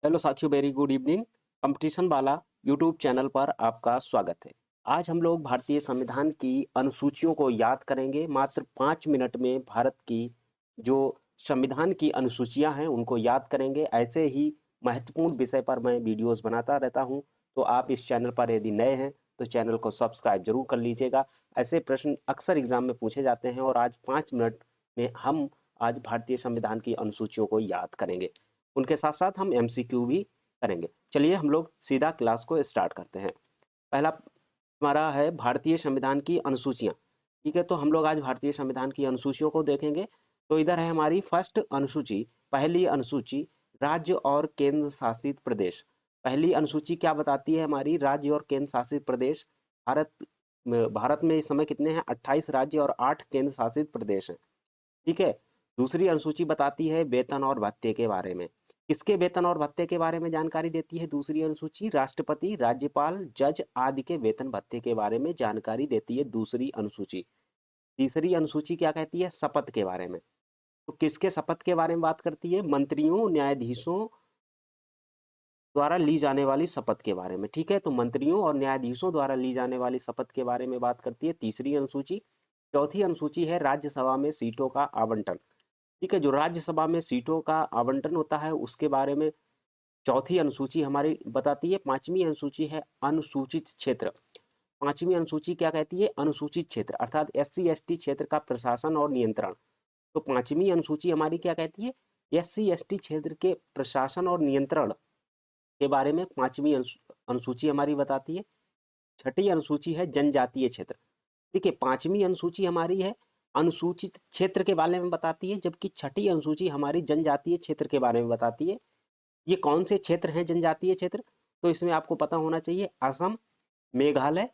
Hello साथियों, very good evening. Competition वाला YouTube channel पर आपका स्वागत है। आज हम लोग भारतीय संविधान की अनुसूचियों को याद करेंगे। मात्र 5 मिनट में भारत की जो संविधान की अनुसूचियां हैं उनको याद करेंगे। ऐसे ही महत्वपूर्ण विषय पर मैं वीडियोस बनाता रहता हूं, तो आप इस चैनल पर यदि नए हैं तो चैनल को सब्सक्राइब जरूर कर लीजिएगा। ऐसे प्रश्न अक्सर एग्जाम में पूछे जाते हैं और आज 5 मिनट में हम आज भारतीय संविधान की अनुसूचियों को याद करेंगे। उनके साथ साथ हम एमसीक्यू भी करेंगे। चलिए हम लोग सीधा क्लास को स्टार्ट करते हैं। पहला हमारा है भारतीय संविधान की अनुसूचियां। ठीक है, तो हम लोग आज भारतीय संविधान की अनुसूचियों को देखेंगे। तो इधर है हमारी फर्स्ट अनुसूची, पहली अनुसूची, राज्य और केंद्र शासित प्रदेश। पहली अनुसूची क्या बताती है हमारी? राज्य और केंद्र शासित प्रदेश। भारत में इस समय कितने हैं? 28 राज्य और 8 केंद्र शासित प्रदेश हैं। ठीक है। दूसरी अनुसूची बताती है वेतन और भत्ते के बारे में। किसके वेतन और भत्ते के बारे में जानकारी देती है दूसरी अनुसूची? राष्ट्रपति, राज्यपाल, जज आदि के वेतन भत्ते के बारे में जानकारी देती है दूसरी अनुसूची। तीसरी अनुसूची क्या कहती है? शपथ के बारे में। तो किसके शपथ के बारे में बात करती है? मंत्रियों, न्यायाधीशों द्वारा ली जाने वाली शपथ के बारे में। ठीक है, तो मंत्रियों और न्यायाधीशों द्वारा ली जाने वाली शपथ के बारे में बात करती है तीसरी अनुसूची। चौथी अनुसूची है राज्यसभा में सीटों का आवंटन। ठीक है, जो राज्यसभा में सीटों का आवंटन होता है उसके बारे में चौथी अनुसूची हमारी बताती है। पांचवी अनुसूची है अनुसूचित क्षेत्र। पांचवी अनुसूची क्या कहती है? अनुसूचित क्षेत्र अर्थात एससी एसटी क्षेत्र का प्रशासन और नियंत्रण। तो पांचवी अनुसूची हमारी क्या कहती है? एससी एसटी क्षेत्र के प्रशासन और नियंत्रण के बारे में पांचवी अनुसूची हमारी बताती है। छठी अनुसूची है जनजातीय क्षेत्र। ठीक है, पांचवी अनुसूची हमारी है अनुसूचित क्षेत्र के बारे में बताती है, जबकि छठी अनुसूची हमारी जनजातीय क्षेत्र के बारे में बताती है। ये कौन से क्षेत्र हैं जनजातीय क्षेत्र? तो इसमें आपको पता होना चाहिए असम, मेघालय,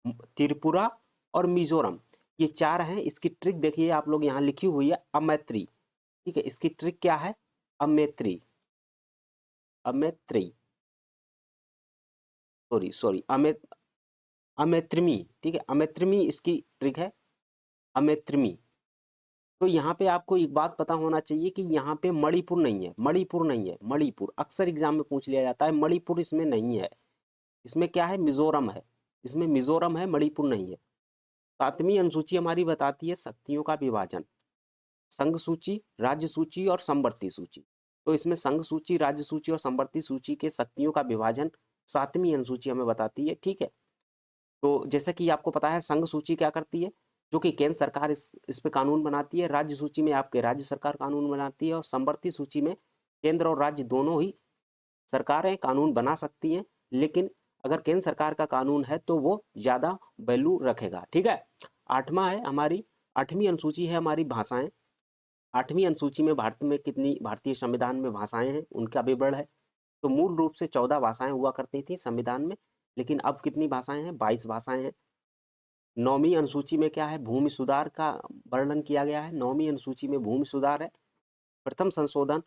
त्रिपुरा और मिजोरम। ये चार हैं। इसकी ट्रिक देखिए, आप लोग यहाँ लिखी हुई है अमैत्री। ठीक है, इसकी ट्रिक क्या है? अमैत्री, अमैत्री, सॉरी सॉरी, अमैत्रिमी। ठीक है, अमैत्रिमी इसकी ट्रिक है, अमैत्रिमी। तो यहाँ पे आपको एक बात पता होना चाहिए कि यहाँ पे मणिपुर नहीं है, मणिपुर नहीं है, मणिपुर अक्सर एग्जाम में पूछ लिया जाता है। मणिपुर इसमें नहीं है। इसमें क्या है? मिजोरम है। इसमें मिजोरम है, मणिपुर नहीं है। सातवीं अनुसूची हमारी बताती है शक्तियों का विभाजन। संघ सूची, राज्य सूची और समवर्ती सूची। तो इसमें संघ सूची, राज्य सूची और समवर्ती सूची के शक्तियों का विभाजन सातवीं अनुसूची हमें बताती है। ठीक है, तो जैसे कि आपको पता है संघ सूची क्या करती है? जो कि केंद्र सरकार इस पे कानून बनाती है। राज्य सूची में आपके राज्य सरकार कानून बनाती है और समवर्ती सूची में केंद्र और राज्य दोनों ही सरकारें कानून बना सकती हैं, लेकिन अगर केंद्र सरकार का कानून है तो वो ज़्यादा वैल्यू रखेगा। ठीक है। आठवां है हमारी, आठवीं अनुसूची है हमारी भाषाएं। आठवीं अनुसूची में भारत में कितनी, भारतीय संविधान में भाषाएं हैं उनका विवरण है। तो मूल रूप से 14 भाषाएं हुआ करती थी संविधान में, लेकिन अब कितनी भाषाएं हैं? 22 भाषाएं हैं। नौवीं अनुसूची में क्या है? भूमि सुधार का वर्णन किया गया है। नौवीं अनुसूची में भूमि सुधार है। प्रथम संशोधन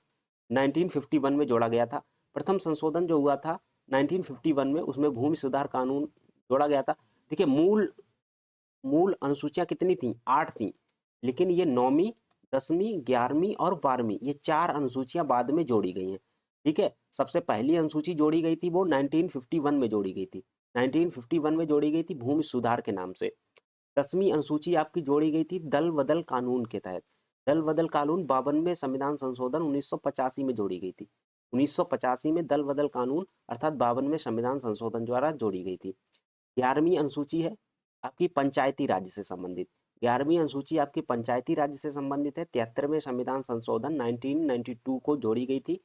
1951 में जोड़ा गया था। प्रथम संशोधन जो हुआ था 1951 में, उसमें भूमि सुधार कानून जोड़ा गया था। देखिए, मूल मूल अनुसूचियां कितनी थी? 8 थी, लेकिन ये 9वीं, 10वीं, 11वीं और 12वीं ये 4 अनुसूचियां बाद में जोड़ी गई हैं। ठीक है, सबसे पहली अनुसूची जोड़ी गई थी वो 1951 में जोड़ी गई थी। 1951 में जोड़ी गई थी भूमि सुधार के नाम से। 10वीं अनुसूची आपकी जोड़ी गई थी दल बदल कानून के तहत। दल बदल कानून 52वें संविधान संशोधन 1985 में जोड़ी गई थी। 1985 में दल बदल कानून अर्थात 52वें संविधान संशोधन द्वारा जोड़ी गई थी। 11वीं अनुसूची है आपकी पंचायती राज्य से संबंधित। 11वीं अनुसूची आपकी पंचायती राज्य से संबंधित है। 73वें संविधान संशोधन 1992 को जोड़ी गई थी।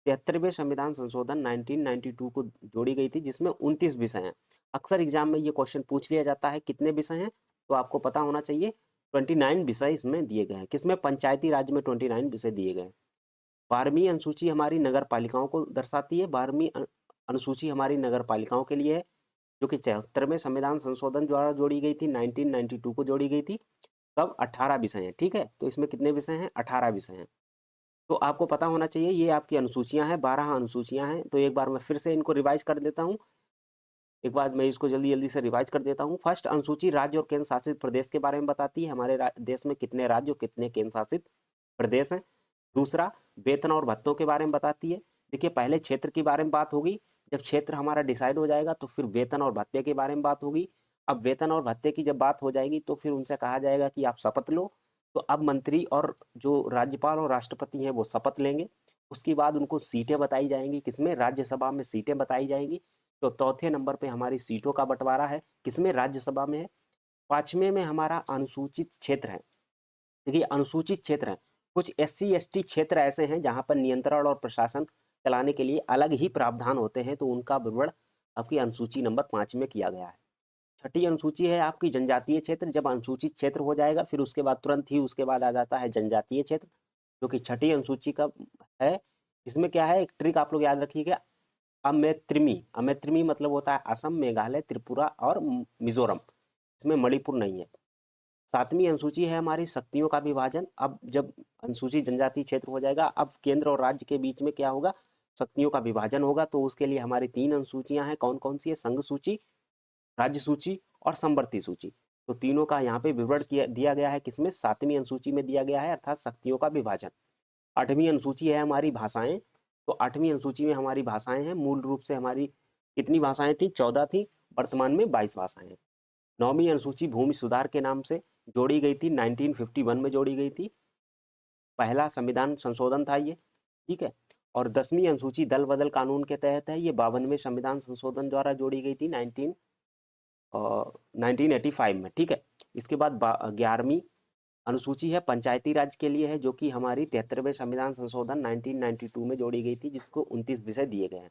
73वें संविधान संशोधन 1992 को जोड़ी गई थी, जिसमें 29 विषय हैं। अक्सर एग्जाम में ये क्वेश्चन पूछ लिया जाता है कितने विषय हैं, तो आपको पता होना चाहिए 29 विषय इसमें दिए गए हैं। किसमें? पंचायती राज्य में 29 विषय दिए गए हैं। 12वीं अनुसूची हमारी नगर पालिकाओं को दर्शाती है। 12वीं अनुसूची हमारी नगर पालिकाओं के लिए है, जो कि 74वें संविधान संशोधन द्वारा जोड़ी गई थी। 1992 को जोड़ी गई थी। तब 18 विषय हैं। ठीक है, तो इसमें कितने विषय हैं? 18 विषय हैं। तो आपको पता होना चाहिए ये आपकी अनुसूचियां हैं, 12 अनुसूचियां हैं। तो एक बार मैं फिर से इनको रिवाइज कर देता हूँ। एक बार मैं इसको जल्दी जल्दी से रिवाइज कर देता हूँ। फर्स्ट अनुसूची राज्य और केंद्र शासित प्रदेश के बारे में बताती है, हमारे देश में कितने राज्य और कितने केंद्र शासित प्रदेश हैं। दूसरा, वेतन और भत्तों के बारे में बताती है। देखिए पहले क्षेत्र के बारे में बात होगी, जब क्षेत्र हमारा डिसाइड हो जाएगा तो फिर वेतन और भत्ते के बारे में बात होगी। अब वेतन और भत्ते की जब बात हो जाएगी तो फिर उनसे कहा जाएगा कि आप शपथ लो। तो अब मंत्री और जो राज्यपाल और राष्ट्रपति हैं वो शपथ लेंगे। उसके बाद उनको सीटें बताई जाएंगी, किसमें, राज्यसभा में सीटें बताई जाएंगी। तो चौथे नंबर पे हमारी सीटों का बंटवारा है, किसमें, राज्यसभा में है। पांचवें में हमारा अनुसूचित क्षेत्र है। देखिए अनुसूचित क्षेत्र है, कुछ SC ST क्षेत्र ऐसे हैं जहां पर नियंत्रण और प्रशासन चलाने के लिए अलग ही प्रावधान होते हैं, तो उनका विवरण आपकी अनुसूची नंबर 5 में किया गया है। छठी अनुसूची है आपकी जनजातीय क्षेत्र। जब अनुसूचित क्षेत्र हो जाएगा फिर उसके बाद तुरंत ही उसके बाद आ जाता है जनजातीय क्षेत्र, जो कि छठी अनुसूची का है। इसमें क्या है, एक ट्रिक आप लोग याद रखिएगा, अमैत्रिमी। अमैत्रिमी मतलब होता है असम, मेघालय, त्रिपुरा और मिजोरम। इसमें मणिपुर नहीं है। सातवीं अनुसूची है हमारी शक्तियों का विभाजन। अब जब अनुसूचित जनजाति क्षेत्र हो जाएगा, अब केंद्र और राज्य के बीच में क्या होगा, शक्तियों का विभाजन होगा। तो उसके लिए हमारी 3 अनुसूचियां हैं, कौन कौन सी है, संघ सूची, राज्य सूची और समवर्ती सूची। तो तीनों का यहाँ पे विवरण दिया गया है, किसमें, 7वीं अनुसूची में दिया गया है, अर्थात शक्तियों का विभाजन। 8वीं अनुसूची है हमारी भाषाएं। तो 8वीं अनुसूची में हमारी भाषाएं हैं, मूल रूप से हमारी कितनी भाषाएं थी, 14 थी, वर्तमान में 22 भाषाएं हैं। 9वीं अनुसूची भूमि सुधार के नाम से जोड़ी गई थी, 1951 में जोड़ी गई थी, पहला संविधान संशोधन था ये, ठीक है। और 10वीं अनुसूची दल बदल कानून के तहत है, ये 52वें संविधान संशोधन द्वारा जोड़ी गई थी 1985 में, ठीक है। इसके बाद 11वीं अनुसूची है पंचायती राज के लिए है, जो कि हमारी 73वें संविधान संशोधन 1992 में जोड़ी गई थी, जिसको 29 विषय दिए गए हैं।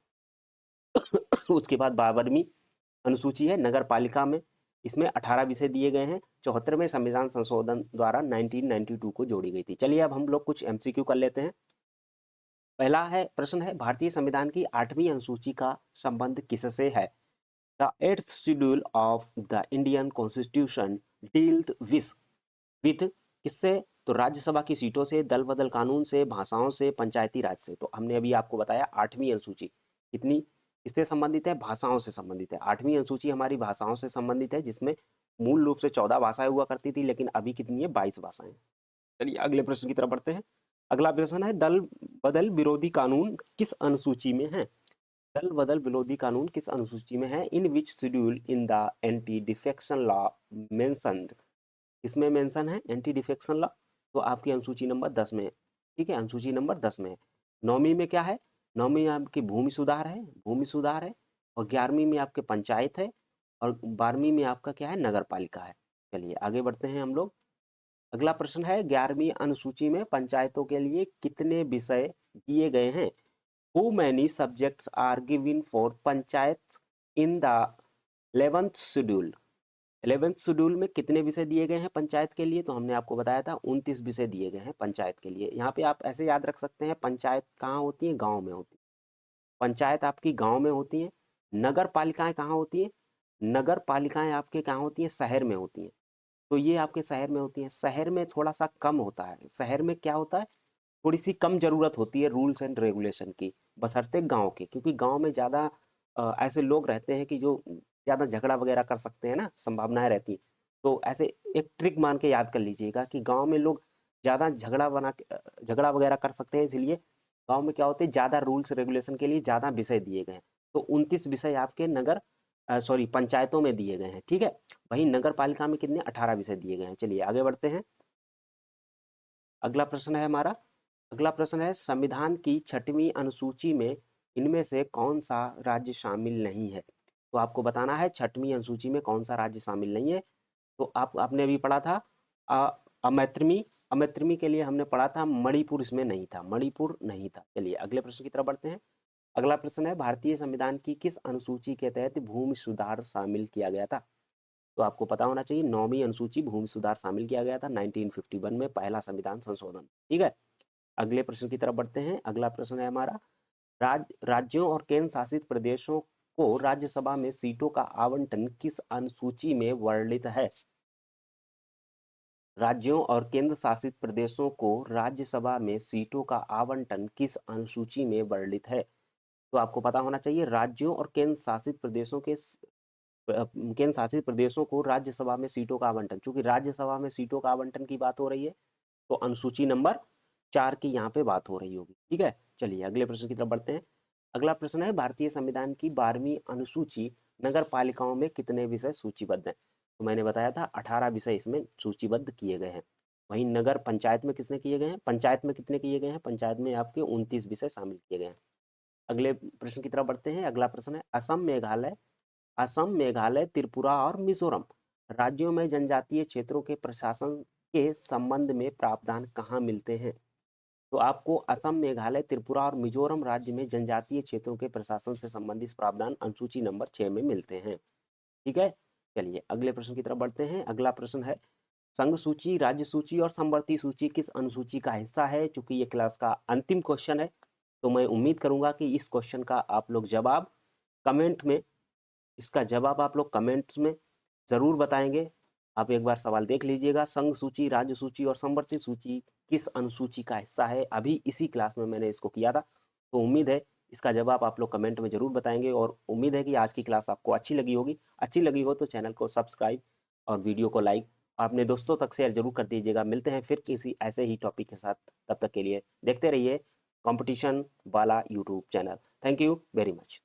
उसके बाद 52वीं अनुसूची है नगर पालिका में, इसमें 18 विषय दिए गए हैं, 74वें संविधान संशोधन द्वारा 1992 को जोड़ी गई थी। चलिए अब हम लोग कुछ MCQ कर लेते हैं। पहला है प्रश्न है, भारतीय संविधान की 8वीं अनुसूची का संबंध किससे है? The 8th schedule of the Indian constitution dealt with किससे? तो राज्यसभा की सीटों से, दल बदल कानून से, भाषाओं से, पंचायती राज से। तो हमने अभी आपको बताया 8वीं अनुसूची कितनी इससे संबंधित है, भाषाओं से संबंधित है। 8वीं अनुसूची हमारी भाषाओं से संबंधित है, जिसमें मूल रूप से 14 भाषाएं हुआ करती थी, लेकिन अभी कितनी है, 22 भाषाएं। चलिए अगले प्रश्न की तरफ बढ़ते हैं। अगला प्रश्न है, दल बदल विरोधी कानून किस अनुसूची में है? दल बदल विरोधी कानून किस अनुसूची में है? In which schedule in the anti defection law mentioned, इसमें मेंशन है एंटी डिफेक्शन लॉ, तो आपकी अनुसूची नंबर 10 में है, ठीक है, अनुसूची नंबर 10 में है। 9वीं में क्या है? 9वीं में आपकी भूमि सुधार है, भूमि सुधार है। और 11वीं में आपके पंचायत है। और 12वीं में आपका क्या है, नगर पालिका है। चलिए आगे बढ़ते हैं हम लोग। अगला प्रश्न है, 11वीं अनुसूची में पंचायतों के लिए कितने विषय दिए गए हैं? How many subjects are given for panchayat in the 11th schedule? 11th schedule में कितने विषय दिए गए हैं पंचायत के लिए? तो हमने आपको बताया था 29 विषय दिए गए हैं पंचायत के लिए। यहाँ पे आप ऐसे याद रख सकते हैं, पंचायत कहाँ होती है, गांव में होती है। पंचायत आपकी गांव में होती है। नगर पालिकाएं कहाँ होती है? नगर पालिकाएं आपके कहाँ होती हैं, शहर में होती हैं। तो ये आपके शहर में होती हैं। शहर में थोड़ा सा कम होता है, शहर में क्या होता है, थोड़ी सी कम जरूरत होती है रूल्स एंड रेगुलेशन की, बशर्ते गांव के, क्योंकि गांव में ज़्यादा ऐसे लोग रहते हैं कि जो ज़्यादा झगड़ा वगैरह कर सकते हैं ना, संभावनाएं रहती हैं। तो ऐसे एक ट्रिक मान के याद कर लीजिएगा कि गांव में लोग ज़्यादा झगड़ा वगैरह कर सकते हैं, इसलिए गांव में क्या होते हैं, ज़्यादा रूल्स रेगुलेशन के लिए ज़्यादा विषय दिए गए हैं। तो 29 विषय आपके पंचायतों में दिए गए हैं, ठीक है। वहीं नगर पालिका में कितने, 18 विषय दिए गए हैं। चलिए आगे बढ़ते हैं। अगला प्रश्न है हमारा, अगला प्रश्न है, संविधान की 6वीं अनुसूची में इनमें से कौन सा राज्य शामिल नहीं है? तो आपको बताना है 6वीं अनुसूची में कौन सा राज्य शामिल नहीं है। तो आपने अभी पढ़ा था अमैत्रिमी, अमैत्रिमी के लिए हमने पढ़ा था मणिपुर, इसमें नहीं था, मणिपुर नहीं था। चलिए अगले प्रश्न की तरफ बढ़ते हैं। अगला प्रश्न है, भारतीय संविधान की किस अनुसूची के तहत भूमि सुधार शामिल किया गया था? तो आपको पता होना चाहिए 9वीं अनुसूची भूमि सुधार शामिल किया गया था 1951 में, पहला संविधान संशोधन, ठीक है। अगले प्रश्न की तरफ बढ़ते हैं। अगला प्रश्न है हमारा, राज्यों और केंद्र शासित प्रदेशों को राज्यसभा में सीटों का आवंटन किस अनुसूची में वर्णित है? राज्यों और केंद्र शासित प्रदेशों को राज्यसभा में सीटों का आवंटन किस अनुसूची में वर्णित है? तो आपको पता होना चाहिए राज्यों और केंद्र शासित प्रदेशों के केंद्र शासित प्रदेशों को राज्यसभा में सीटों का आवंटन, चूंकि राज्यसभा में सीटों का आवंटन की बात हो रही है, तो अनुसूची नंबर 4 की यहाँ पे बात हो रही होगी, ठीक है। चलिए अगले प्रश्न की तरफ बढ़ते हैं। अगला प्रश्न है भारतीय संविधान की 12वीं अनुसूची नगर पालिकाओं में कितने विषय सूचीबद्ध हैं? तो मैंने बताया था 18 विषय इसमें सूचीबद्ध किए गए हैं। वहीं नगर पंचायत में कितने किए गए हैं? पंचायत में कितने किए गए हैं? पंचायत में आपके 29 विषय शामिल किए गए हैं। अगले प्रश्न की तरफ बढ़ते हैं। अगला प्रश्न है असम, मेघालय, त्रिपुरा और मिजोरम राज्यों में जनजातीय क्षेत्रों के प्रशासन के संबंध में प्रावधान कहाँ मिलते हैं? तो आपको असम, मेघालय, त्रिपुरा और मिजोरम राज्य में जनजातीय क्षेत्रों के प्रशासन से संबंधित प्रावधान अनुसूची नंबर 6 में मिलते हैं। ठीक है, चलिए अगले प्रश्न की तरफ बढ़ते हैं। अगला प्रश्न है संघ सूची, राज्य सूची और समवर्ती सूची किस अनुसूची का हिस्सा है? चूंकि ये क्लास का अंतिम क्वेश्चन है, तो मैं उम्मीद करूंगा कि इस क्वेश्चन का आप लोग जवाब कमेंट में इसका जवाब आप लोग कमेंट्स में जरूर बताएंगे। आप एक बार सवाल देख लीजिएगा, संघ सूची, राज्य सूची और समवर्ती सूची किस अनुसूची का हिस्सा है? अभी इसी क्लास में मैंने इसको किया था, तो उम्मीद है इसका जवाब आप लोग कमेंट में जरूर बताएंगे। और उम्मीद है कि आज की क्लास आपको अच्छी लगी होगी। अच्छी लगी हो तो चैनल को सब्सक्राइब और वीडियो को लाइक अपने दोस्तों तक शेयर जरूर कर दीजिएगा। मिलते हैं फिर किसी ऐसे ही टॉपिक के साथ, तब तक के लिए देखते रहिए कंपटीशन वाला YouTube channel. Thank you very much.